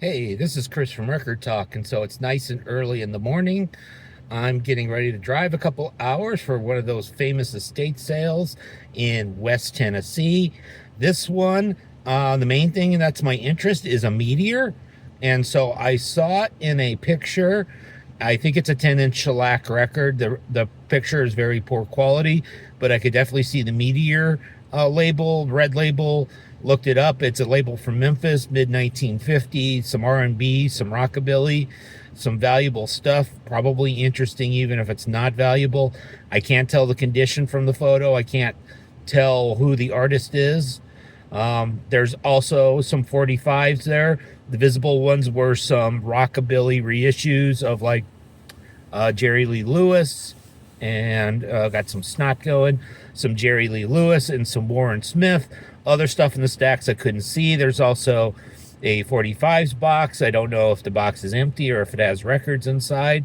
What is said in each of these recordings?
Hey, this is Chris from Rekkid Talk, and so it's nice and early in the morning. I'm getting ready to drive a couple hours for one of those famous estate sales in West Tennessee. This one, the main thing that's my interest is a meteor, and so I saw it in a picture. I think it's a 10-inch shellac record. The picture is very poor quality, but I could definitely see the meteor label, red label. Looked it up. It's a label from Memphis, mid 1950s. Some R&B, some rockabilly, some valuable stuff. Probably interesting, even if it's not valuable. I can't tell the condition from the photo. I can't tell who the artist is. There's also some 45s there. The visible ones were some rockabilly reissues of like Jerry Lee Lewis, and got some snot going, some Jerry Lee Lewis and some Warren Smith. Other stuff in the stacks I couldn't see. There's also a 45s box. I don't know if the box is empty or if it has records inside,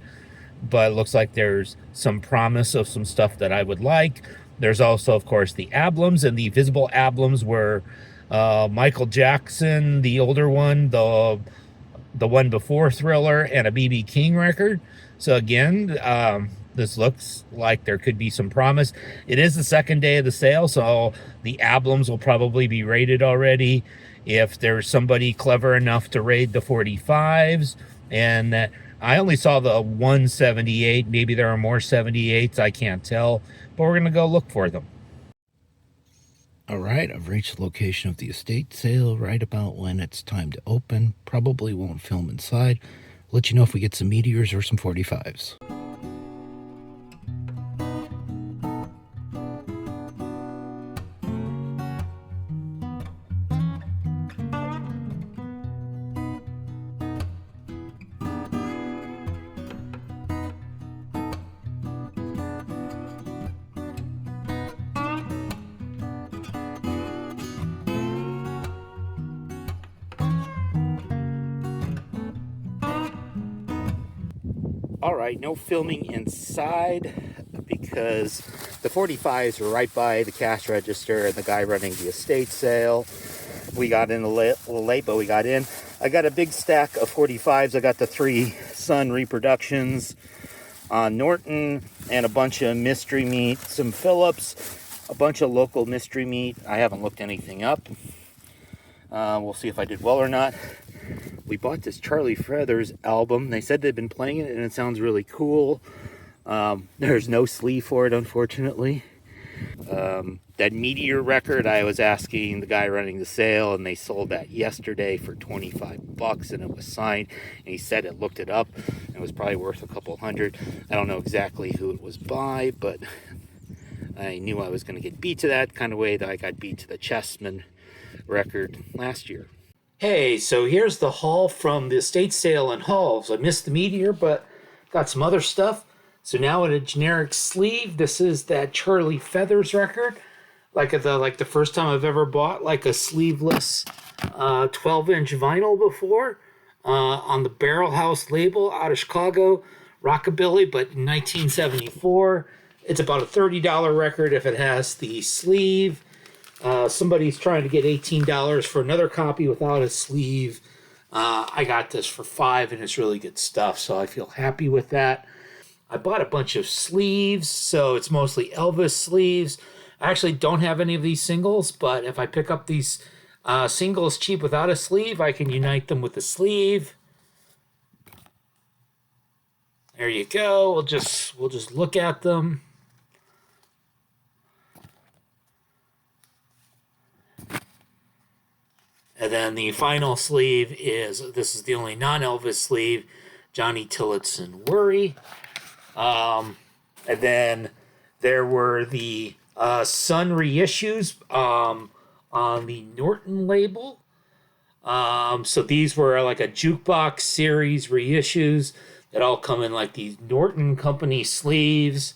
but it looks like there's some promise of some stuff that I would like. There's also, of course, the albums, and the visible albums were Michael Jackson, the older one, the one before Thriller, and a BB King record. So again, this looks like there could be some promise. It is the second day of the sale, so the albums will probably be rated already. If there's somebody clever enough to raid the 45s, and I only saw the 178, maybe there are more 78s, I can't tell, but we're going to go look for them. All right, I've reached the location of the estate sale right about when it's time to open. Probably won't film inside. Let you know if we get some meteors or some 45s. All right, no filming inside because the 45s were right by the cash register and the guy running the estate sale. We got in a little late, but we got in. I got a big stack of 45s. I got the 3 Sun reproductions on Norton and a bunch of mystery meat, some Phillips, a bunch of local mystery meat. I haven't looked anything up. We'll see if I did well or not. We bought this Charlie Feathers album. They said they'd been playing it and it sounds really cool. There's no sleeve for it, unfortunately. That Meteor record, I was asking the guy running the sale, and they sold that yesterday for $25, and it was signed, and he said it looked it up and it was probably worth a couple hundred. I don't know exactly who it was by, but I knew I was going to get beat to that kind of way that I got beat to the Chessman record last year. Hey, so here's the haul from the estate sale in Halls. I missed the Meteor, but got some other stuff. So now in a generic sleeve, this is that Charlie Feathers record. Like the first time I've ever bought like a sleeveless 12-inch vinyl before. On the Barrel House label out of Chicago, Rockabilly, but in 1974. It's about a $30 record if it has the sleeve. Somebody's trying to get $18 for another copy without a sleeve. I got this for $5, and it's really good stuff, so I feel happy with that. I bought a bunch of sleeves, so it's mostly Elvis sleeves. I actually don't have any of these singles, but if I pick up these singles cheap without a sleeve, I can unite them with the sleeve. There you go. We'll just look at them. And then the final sleeve this is the only non-Elvis sleeve, Johnny Tillotson Worry. And then there were the Sun reissues on the Norton label. So these were like a jukebox series reissues that all come in like these Norton Company sleeves.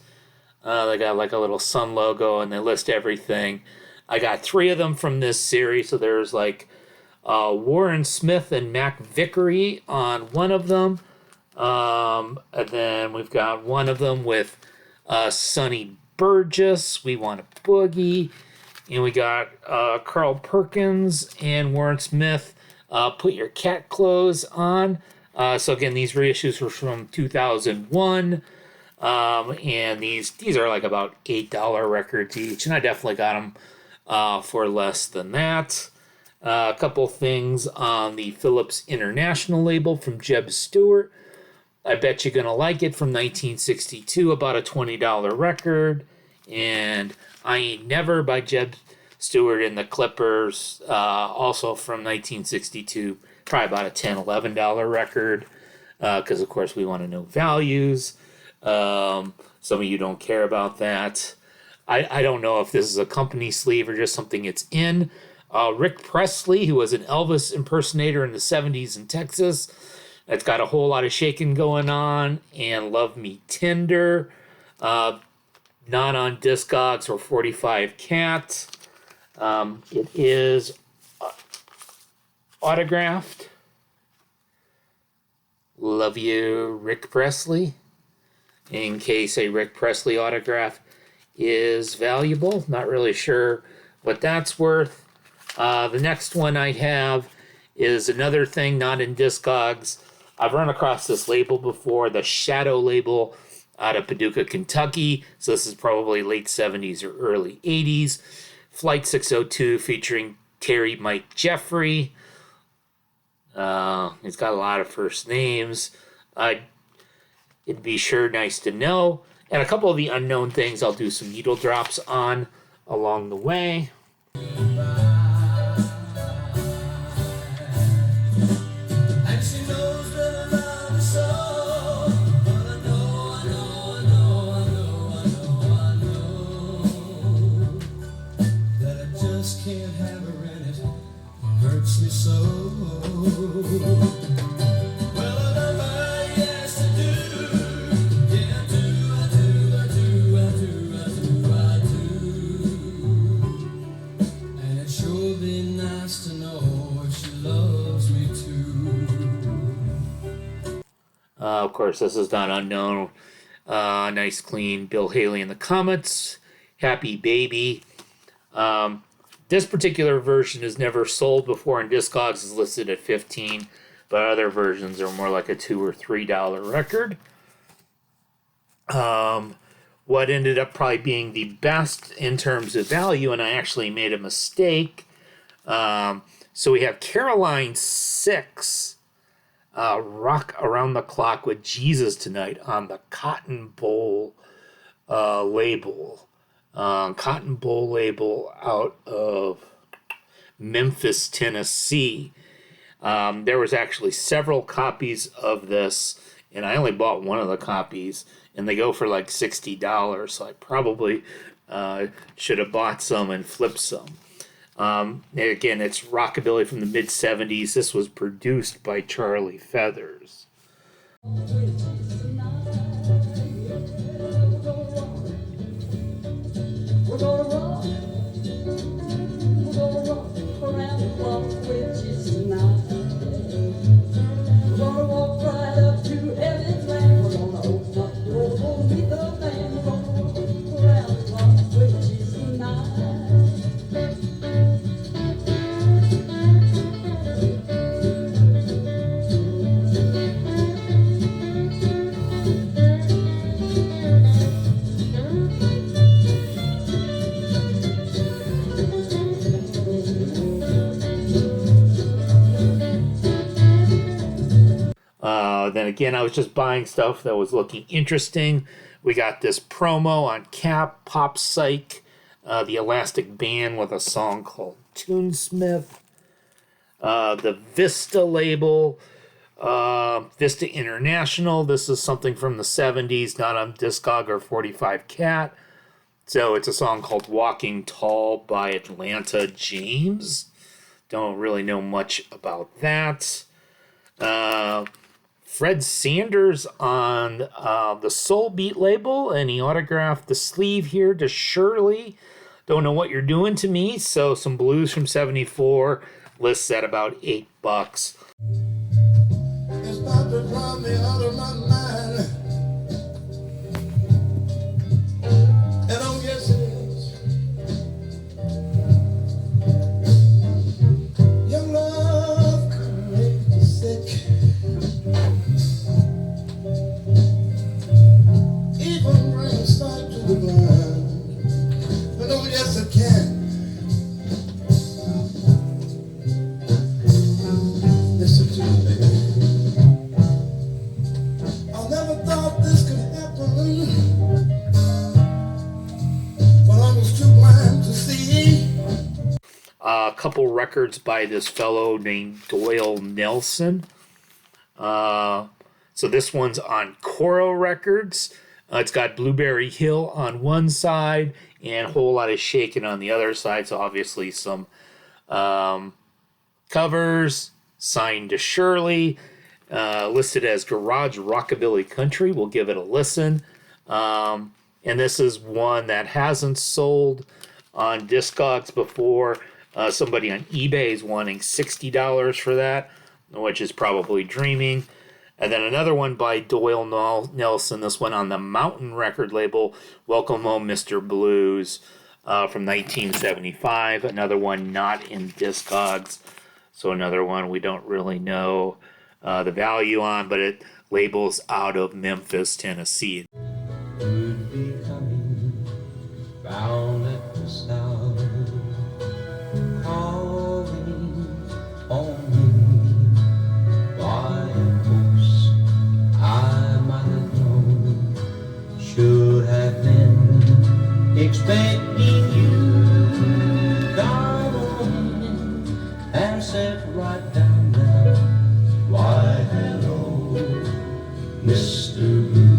They got like a little Sun logo, and they list everything. I got 3 of them from this series. So there's like Warren Smith and Mac Vickery on one of them. And then we've got one of them with Sonny Burgess, We Want a Boogie. And we got Carl Perkins and Warren Smith, Put Your Cat Clothes On. So again, these reissues were from 2001. And these are like about $8 records each, and I definitely got them for less than that. A couple things on the Philips International label from Jeb Stewart. I Bet You're Gonna Like It from 1962, about a $20 record. And I Ain't Never by Jeb Stewart and the Clippers, also from 1962, probably about a $10, $11 record, because of course we want to know values. Some of you don't care about that. I don't know if this is a company sleeve or just something it's in. Rick Presley, who was an Elvis impersonator in the 70s in Texas. It's got a whole lot of shaking going on. And Love Me Tender. Not on Discogs or 45 Cat. It is autographed. Love you, Rick Presley. In case a Rick Presley autograph is valuable. Not really sure what that's worth. The next one I have is another thing not in Discogs. I've run across this label before, the Shadow label out of Paducah, Kentucky. So this is probably late 70s or early 80s. Flight 602 featuring Terry Mike Jeffrey. He's got a lot of first names. It'd be sure nice to know. And a couple of the unknown things I'll do some needle drops on along the way. Hurts me so. Well, I know I yes to do. Yeah, I do. And it sure be nice to know she loves me too. Of course, this is not unknown. Nice, clean Bill Haley and the Comets. Happy Baby. This particular version is never sold before, and Discogs is listed at $15, but other versions are more like a $2 or $3 record. What ended up probably being the best in terms of value, and I actually made a mistake. So we have Caroline 6, Rock Around the Clock with Jesus Tonight on the Cotton Bowl label. Cotton Bowl label out of Memphis, Tennessee. There was actually several copies of this, and I only bought one of the copies, and they go for like $60, so I probably should have bought some and flipped some. Again, it's rockabilly from the mid-70s. This was produced by Charlie Feathers. We're gonna rock around the clock with Jesus tonight. We're gonna walk right up to heaven's land. We're gonna open up the door for meet the man. We're gonna walk around the clock with Jesus tonight. Then again, I was just buying stuff that was looking interesting. We got this promo on Cap, Pop Psych, the Elastic Band with a song called Toonsmith. The Vista label, Vista International. This is something from the 70s, not on Discog or 45 Cat. So it's a song called Walking Tall by Atlanta James. Don't really know much about that. Fred Sanders on the Soul Beat label, and he autographed the sleeve here to Shirley. Don't know what you're doing to me. So some blues from 74, lists at about $8. It's about to drive me out of my mind. And oh yes it is. Your love A couple records by this fellow named Doyle Nelson. So this one's on Coro Records. It's got Blueberry Hill on one side and a whole lot of shaking on the other side. So obviously some covers, signed to Shirley, listed as Garage Rockabilly Country. We'll give it a listen. And this is one that hasn't sold on Discogs before. Somebody on eBay is wanting $60 for that, which is probably dreaming. And then another one by Doyle Nelson, this one on the Mountain record label, Welcome Home, Mr. Blues, from 1975. Another one not in Discogs. So another one we don't really know the value on, but it labels out of Memphis, Tennessee. Would be coming round at the south, calling on me. Why, of course, I might have known, should have been expecting you. Come on in and sit right down now. Why, hello, Mr. Blue.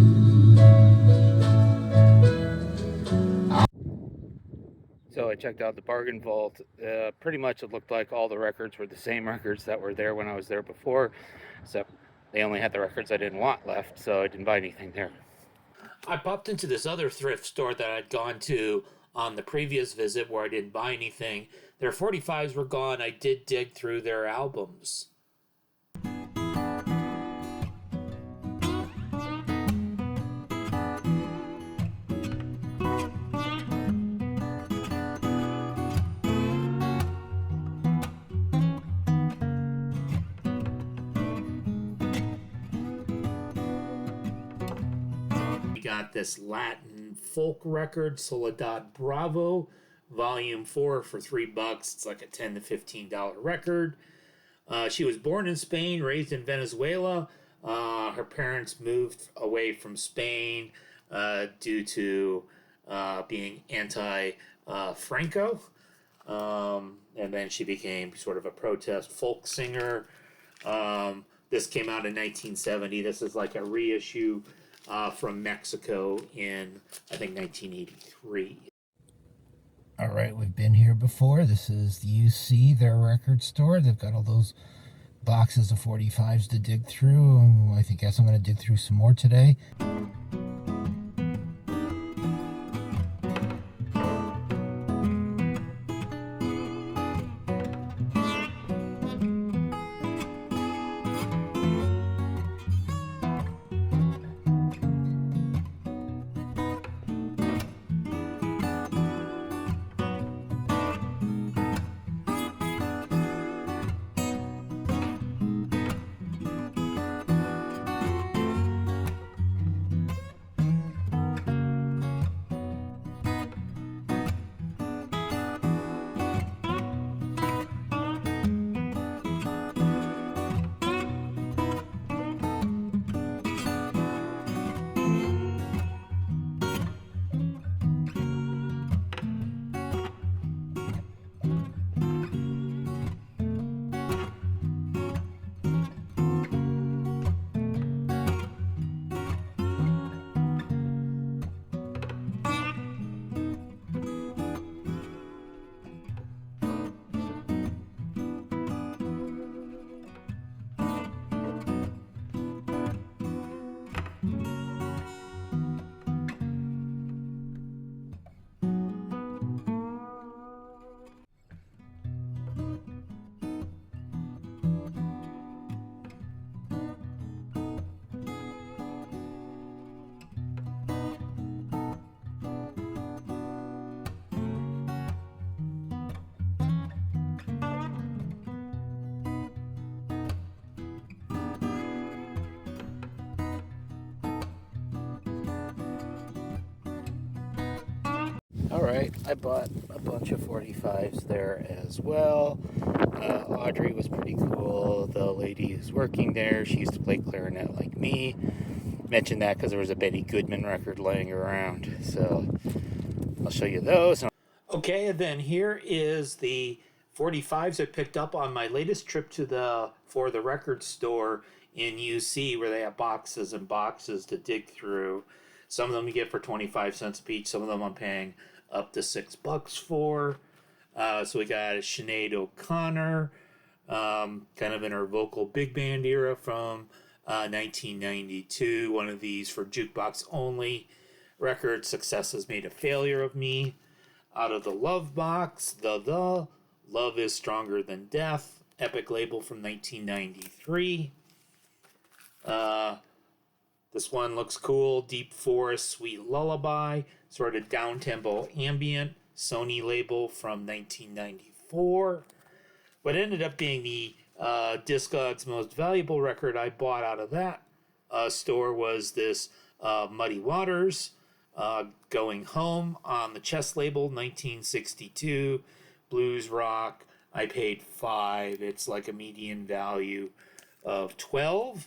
So I checked out the bargain vault. Pretty much it looked like all the records were the same records that were there when I was there before, except they only had the records I didn't want left, so I didn't buy anything there. I popped into this other thrift store that I'd gone to on the previous visit where I didn't buy anything. Their 45s were gone. I did dig through their albums. Got this Latin folk record, Soledad Bravo, Volume 4 for $3. It's like a $10 to $15 record. She was born in Spain, raised in Venezuela. Her parents moved away from Spain due to being anti-Franco. And then she became sort of a protest folk singer. This came out in 1970. This is like a reissue from Mexico in, I think, 1983. All right, we've been here before. This is the UC, their record store. They've got all those boxes of 45s to dig through. I guess I'm going to dig through some more today. All right, I bought a bunch of 45s there as well. Audrey was pretty cool. The lady who's working there, she used to play clarinet like me. Mentioned that because there was a Betty Goodman record laying around. So I'll show you those. Okay, and then here is the 45s I picked up on my latest trip to the record store in UC, where they have boxes and boxes to dig through. Some of them you get for 25 cents a piece. Some of them I'm paying up to $6 for. So we got Sinead O'Connor, kind of in her vocal big band era from 1992. One of these for jukebox only record. Success Has Made a Failure of Me. Out of the Love Box, the Love Is Stronger Than Death, epic label from 1993. This one looks cool. Deep Forest, Sweet Lullaby, sort of down-tempo ambient, Sony label from 1994. What ended up being the Discogs' most valuable record I bought out of that store was this Muddy Waters, Going Home, on the Chess label, 1962, blues rock. I paid $5. It's like a median value of $12.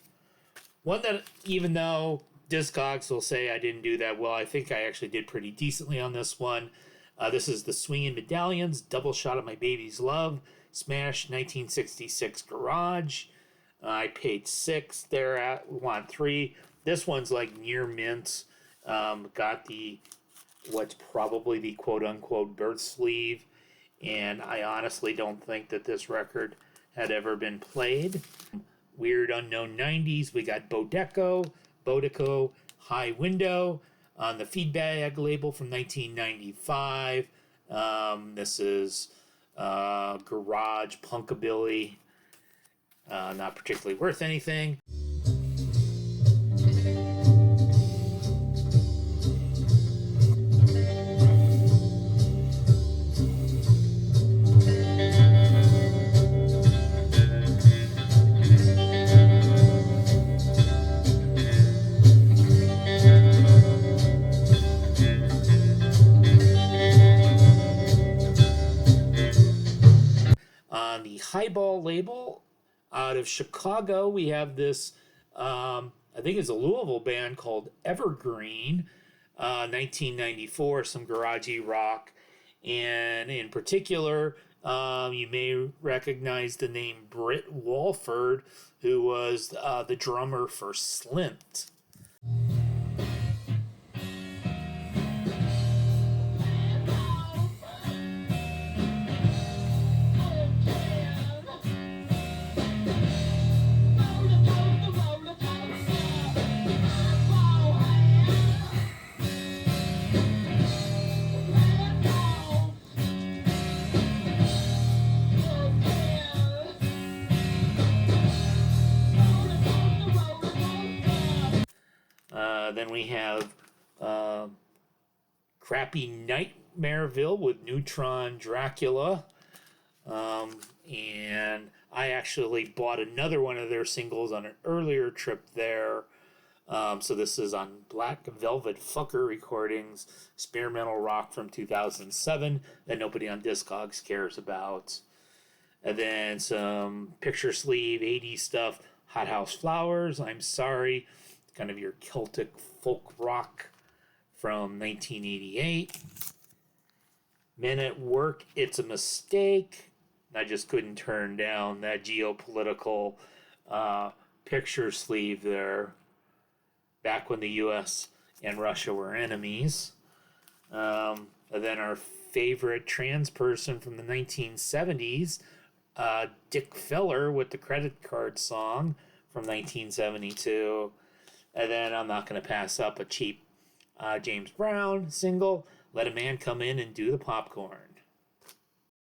One that, even though Discogs will say I didn't do that well, I think I actually did pretty decently on this one. This is the Swingin' Medallions, Double Shot of My Baby's Love, Smash 1966 Garage. I paid $6 there. At want $3. This one's like near mint. Got the what's probably the quote-unquote birth sleeve, and I honestly don't think that this record had ever been played. Weird Unknown 90s, we got Bodico, High Window on the Feedbag label from 1995. This is garage punkabilly, not particularly worth anything. On the Highball label out of Chicago, we have this, I think it's a Louisville band called Evergreen, 1994, some garagey rock. And in particular, you may recognize the name Britt Walford, who was the drummer for Slint. Then we have Crappy Nightmareville with Neutron Dracula. And I actually bought another one of their singles on an earlier trip there. So this is on Black Velvet Fucker Recordings, experimental rock from 2007 that nobody on Discogs cares about. And then some picture sleeve 80s stuff, Hot House Flowers, I'm Sorry, kind of your Celtic folk rock from 1988. Men at Work, It's a Mistake. I just couldn't turn down that geopolitical picture sleeve there, back when the U.S. and Russia were enemies. And then our favorite trans person from the 1970s, Dick Feller with the Credit Card Song from 1972. And then I'm not going to pass up a cheap James Brown single, Let a Man Come In and Do the Popcorn.